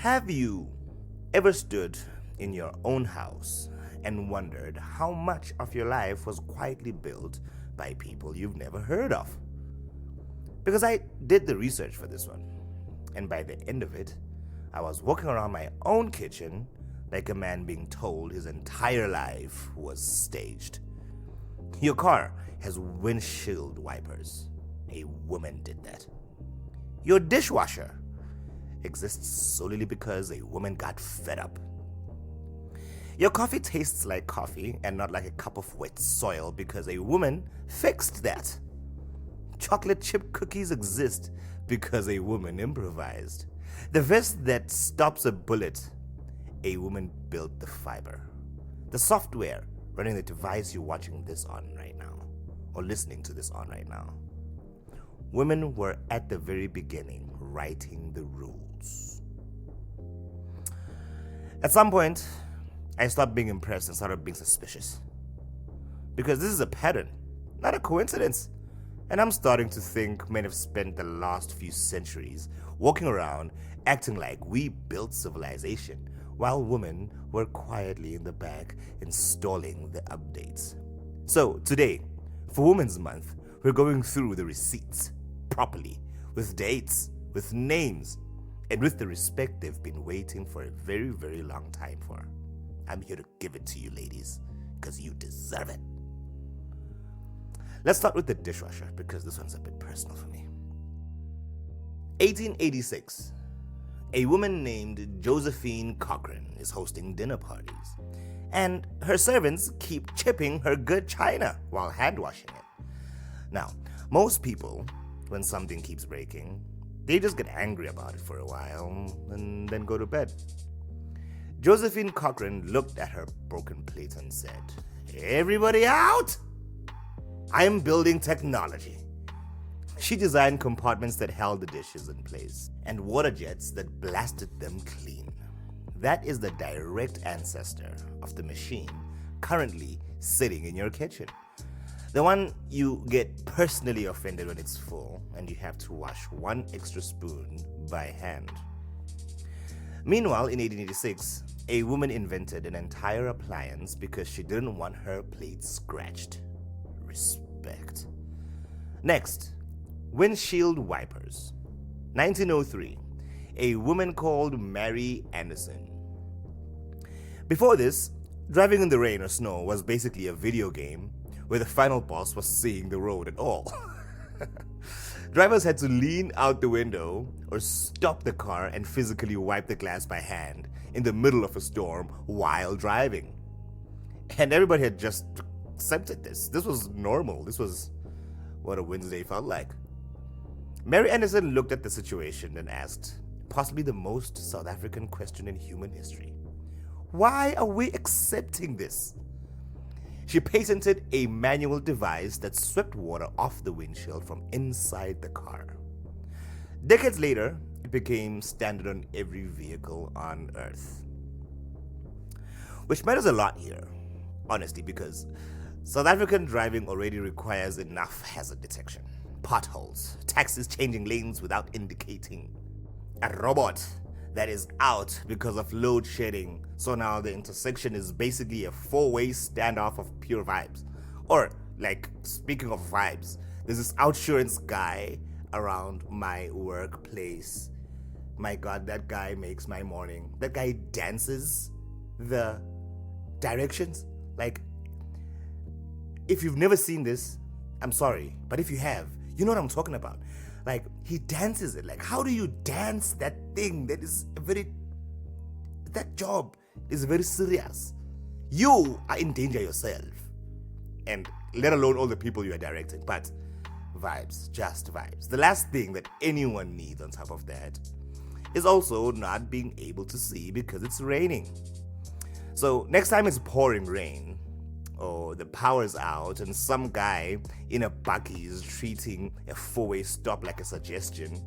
Have you ever stood in your own house and wondered how much of your life was quietly built by people you've never heard of? Because I did the research for this one, and by the end of it, I was walking around my own kitchen like a man being told his entire life was staged. Your car has windshield wipers. A woman did that. Your dishwasher exists solely because a woman got fed up. Your coffee tastes like coffee and not like a cup of wet soil because a woman fixed that. Chocolate chip cookies exist because a woman improvised. The vest that stops a bullet, a woman built the fibre. The software running the device you're watching this on right now, or listening to this on right now. Women were at the very beginning writing the rules. At some point, I stopped being impressed and started being suspicious. Because this is a pattern, not a coincidence. And I'm starting to think men have spent the last few centuries walking around acting like we built civilization, while women were quietly in the back installing the updates. So today, for Women's Month, we're going through the receipts properly, with dates, with names, and with the respect they've been waiting for a very, very long time for. I'm here to give it to you, ladies, because you deserve it. Let's start with the dishwasher, because this one's a bit personal for me. 1886. A woman named Josephine Cochrane is hosting dinner parties, and her servants keep chipping her good china while hand washing it. Now, most people, when something keeps breaking, they just get angry about it for a while and then go to bed. Josephine Cochrane looked at her broken plate and said, "Everybody out! I'm building technology." She designed compartments that held the dishes in place and water jets that blasted them clean. That is the direct ancestor of the machine currently sitting in your kitchen. The one you get personally offended when it's full and you have to wash one extra spoon by hand. Meanwhile, in 1886, a woman invented an entire appliance because she didn't want her plate scratched. Respect. Next, windshield wipers. 1903, a woman called Mary Anderson. Before this, driving in the rain or snow was basically a video game where the final boss was seeing the road at all. Drivers had to lean out the window or stop the car and physically wipe the glass by hand in the middle of a storm while driving. And everybody had just accepted this. This was normal. This was what a Wednesday felt like. Mary Anderson looked at the situation and asked possibly the most South African question in human history. Why are we accepting this? She patented a manual device that swept water off the windshield from inside the car. Decades later, it became standard on every vehicle on Earth. Which matters a lot here, honestly, because South African driving already requires enough hazard detection. Potholes, taxis changing lanes without indicating, a robot that is out because of load shedding, so now the intersection is basically a four-way standoff of pure vibes. Or, like, speaking of vibes, there's this outsurance guy around my workplace. My God, that guy makes my morning. That guy dances the directions. Like, if you've never seen this, I'm sorry, but if you have, you know what I'm talking about. Like, he dances it. Like, how do you dance that thing? That job is very serious. You are in danger yourself. And let alone all the people you are directing. But vibes, just vibes. The last thing that anyone needs on top of that is also not being able to see because it's raining. So next time it's pouring rain, or the power's out and some guy in a buggy is treating a four-way stop like a suggestion,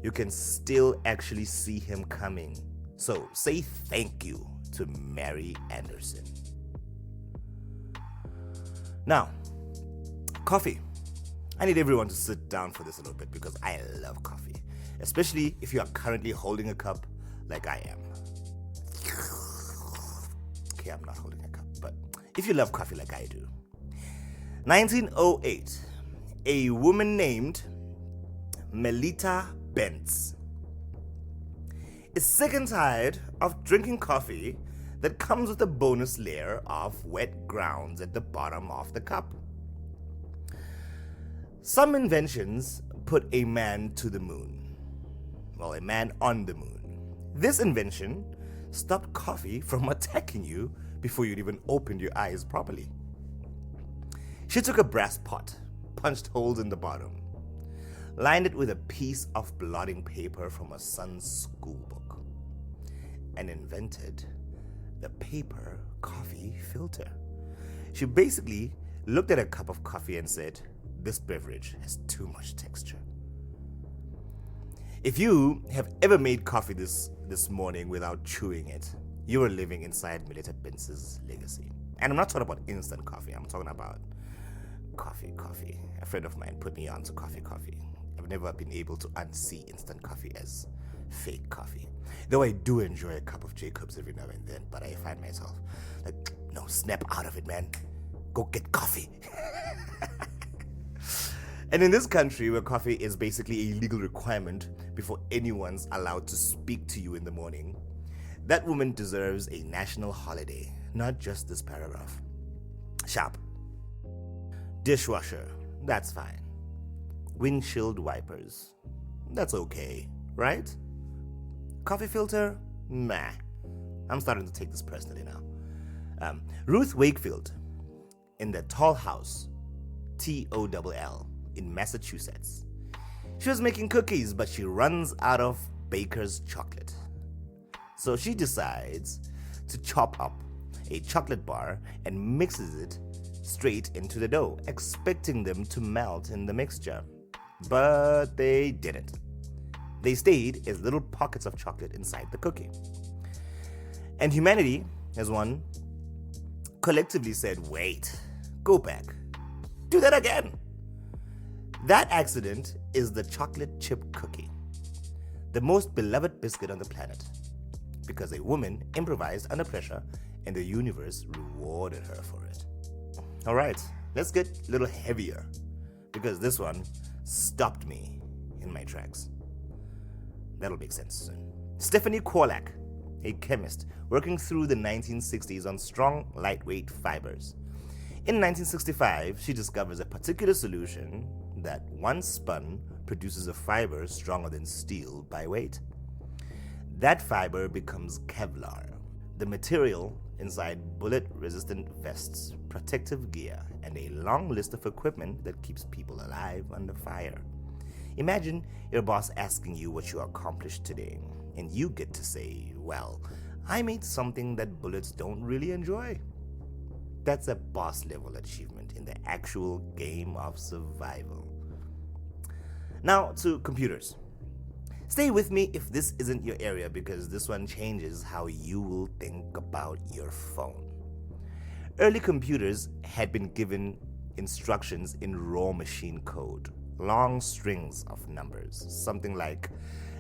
you can still actually see him coming. So say thank you to Mary Anderson. Now, coffee. I need everyone to sit down for this a little bit because I love coffee, especially if you are currently holding a cup, like I am. Okay, I'm not holding a cup, but if you love coffee like I do. 1908, a woman named Melitta Bentz is sick and tired of drinking coffee that comes with a bonus layer of wet grounds at the bottom of the cup. Some inventions put a man to the moon. Well, a man on the moon. This invention stopped coffee from attacking you before you'd even opened your eyes properly. She took a brass pot, punched holes in the bottom, lined it with a piece of blotting paper from her son's school book, and invented the paper coffee filter. She basically looked at a cup of coffee and said, "This beverage has too much texture." If you have ever made coffee this morning without chewing it, you are living inside Melitta Bentz's legacy. And I'm not talking about instant coffee. I'm talking about coffee. A friend of mine put me on to coffee. I've never been able to unsee instant coffee as fake coffee. Though I do enjoy a cup of Jacobs every now and then, but I find myself like, no, snap out of it, man. Go get coffee. And in this country where coffee is basically a legal requirement before anyone's allowed to speak to you in the morning, that woman deserves a national holiday, not just this paragraph. Sharp. Dishwasher, that's fine. Windshield wipers, that's okay, right? Coffee filter, meh. I'm starting to take this personally now. Ruth Wakefield, in the Toll House, TOLL, in Massachusetts. She was making cookies, but she runs out of baker's chocolate. So she decides to chop up a chocolate bar and mixes it straight into the dough, expecting them to melt in the mixture. But they didn't. They stayed as little pockets of chocolate inside the cookie. And humanity, as one, collectively said, wait, go back, do that again. That accident is the chocolate chip cookie, the most beloved biscuit on the planet, because a woman improvised under pressure and the universe rewarded her for it. All right, let's get a little heavier, because this one stopped me in my tracks. That'll make sense soon. Stephanie Kwolek, a chemist working through the 1960s on strong, lightweight fibers. In 1965, she discovers a particular solution that, once spun, produces a fiber stronger than steel by weight. That fiber becomes Kevlar, the material inside bullet-resistant vests, protective gear, and a long list of equipment that keeps people alive under fire. Imagine your boss asking you what you accomplished today, and you get to say, well, I made something that bullets don't really enjoy. That's a boss-level achievement in the actual game of survival. Now to computers. Stay with me if this isn't your area, because this one changes how you will think about your phone. Early computers had been given instructions in raw machine code, long strings of numbers, something like,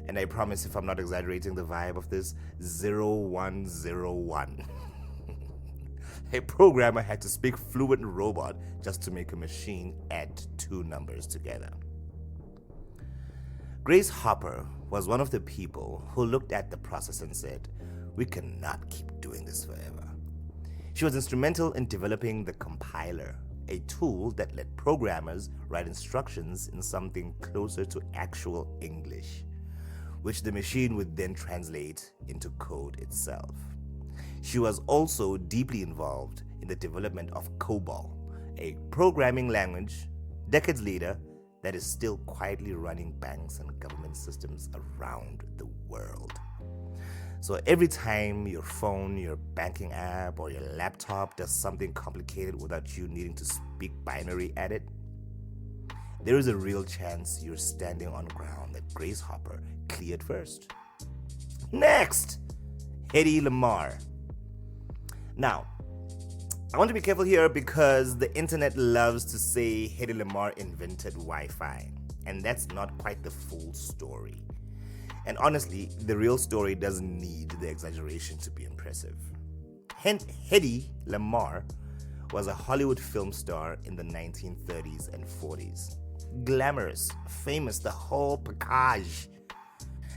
and I promise if I'm not exaggerating the vibe of this, 0101. A programmer had to speak fluent robot just to make a machine add two numbers together. Grace Hopper was one of the people who looked at the process and said, we cannot keep doing this forever. She was instrumental in developing the compiler, a tool that let programmers write instructions in something closer to actual English, which the machine would then translate into code itself. She was also deeply involved in the development of COBOL, a programming language, decades later, that is still quietly running banks and government systems around the world. So every time your phone, your banking app, or your laptop does something complicated without you needing to speak binary at it, there is a real chance you're standing on ground that Grace Hopper cleared first. Next, Hedy Lamarr. Now, I want to be careful here because the internet loves to say Hedy Lamarr invented Wi-Fi, and that's not quite the full story. And honestly, the real story doesn't need the exaggeration to be impressive. Hedy Lamarr was a Hollywood film star in the 1930s and 40s. Glamorous, famous, the whole package.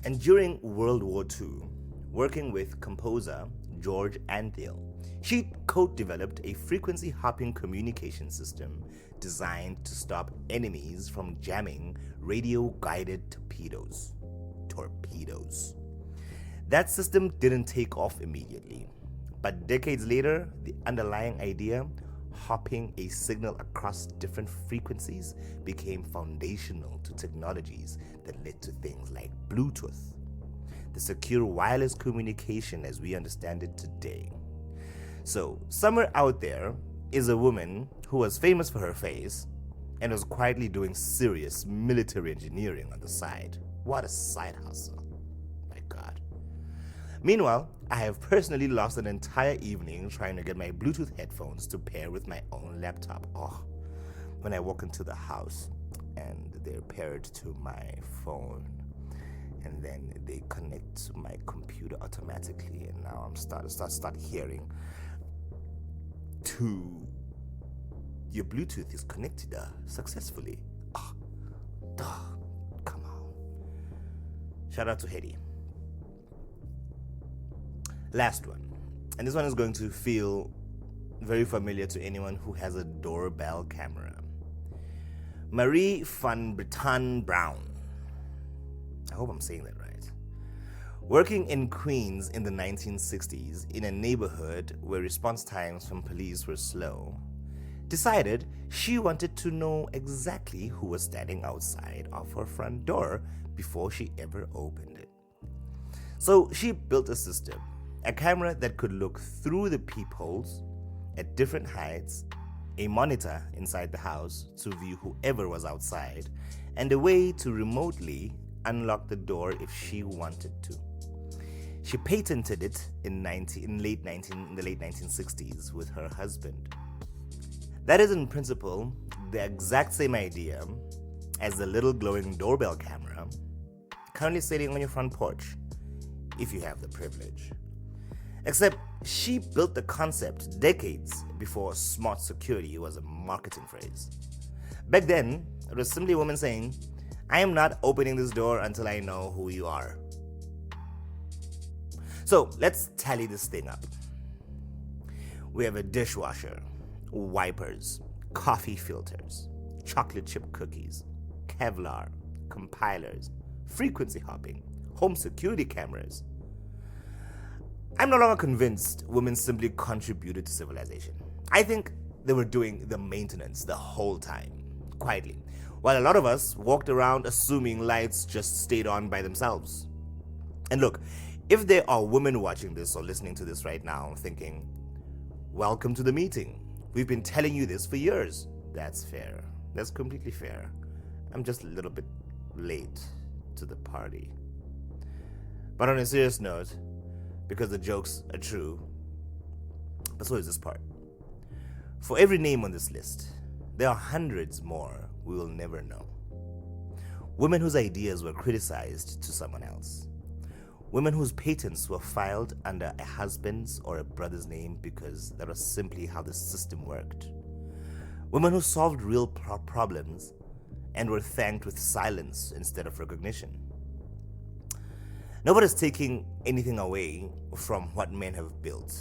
And during World War II, working with composer George Antheil, she co-developed a frequency-hopping communication system designed to stop enemies from jamming radio-guided torpedoes. That system didn't take off immediately, but decades later, the underlying idea, hopping a signal across different frequencies, became foundational to technologies that led to things like Bluetooth, the secure wireless communication as we understand it today. So, somewhere out there is a woman who was famous for her face and was quietly doing serious military engineering on the side. What a side hustle. My God. Meanwhile, I have personally lost an entire evening trying to get my Bluetooth headphones to pair with my own laptop. When I walk into the house and they're paired to my phone, and then they connect to my computer automatically, and now I'm start hearing to your Bluetooth is connected successfully. Come on. Shout out to Hedy. Last one. And this one is going to feel very familiar to anyone who has a doorbell camera. Marie van Brittan Brown. I hope I'm saying that right. Working in Queens in the 1960s in a neighborhood where response times from police were slow, decided she wanted to know exactly who was standing outside of her front door before she ever opened it. So she built a system, a camera that could look through the peepholes at different heights, a monitor inside the house to view whoever was outside, and a way to remotely unlock the door if she wanted to. She patented it in the late 1960s with her husband. That is in principle the exact same idea as the little glowing doorbell camera currently sitting on your front porch, if you have the privilege. Except she built the concept decades before smart security was a marketing phrase. Back then, it was simply a woman saying, "I am not opening this door until I know who you are." So let's tally this thing up. We have a dishwasher, wipers, coffee filters, chocolate chip cookies, Kevlar, compilers, frequency hopping, home security cameras. I'm no longer convinced women simply contributed to civilization. I think they were doing the maintenance the whole time, quietly, while a lot of us walked around assuming lights just stayed on by themselves. And look, if there are women watching this or listening to this right now thinking, "Welcome to the meeting. We've been telling you this for years." That's fair. That's completely fair. I'm just a little bit late to the party. But on a serious note, because the jokes are true, but so is this part. For every name on this list, there are hundreds more we will never know. Women whose ideas were criticized to someone else. Women whose patents were filed under a husband's or a brother's name because that was simply how the system worked. Women who solved real problems and were thanked with silence instead of recognition. Nobody's taking anything away from what men have built.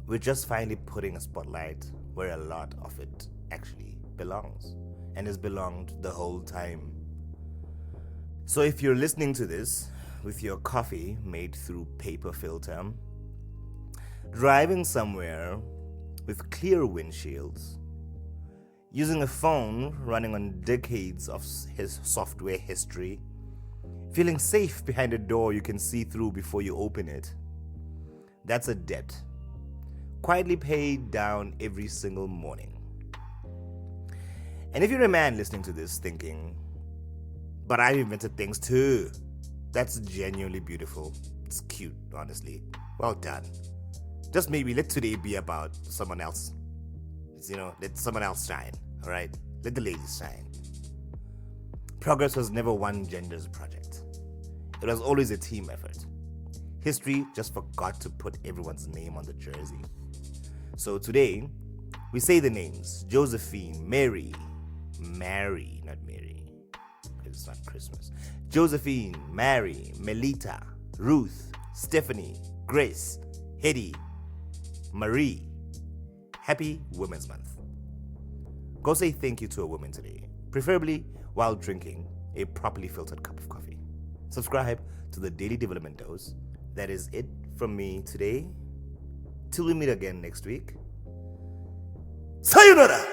We're just finally putting a spotlight where a lot of it actually belongs and has belonged the whole time. So if you're listening to this with your coffee made through paper filter, driving somewhere with clear windshields, using a phone running on decades of his software history, feeling safe behind a door you can see through before you open it, that's a debt, quietly paid down every single morning. And if you're a man listening to this thinking, "But I've invented things too," that's genuinely beautiful. It's cute, honestly. Well done. Just maybe let today be about someone else. Let someone else shine, alright? Let the ladies shine. Progress was never one gender's project. It was always a team effort. History just forgot to put everyone's name on the jersey. So today, we say the names Josephine, Mary, not Mary, because it's not Christmas. Josephine, Mary, Melitta, Ruth, Stephanie, Grace, Hedy, Marie. Happy Women's Month. Go say thank you to a woman today, preferably while drinking a properly filtered cup of coffee. Subscribe to the Daily Development Dose. That is it from me today. Till we meet again next week. Sayonara!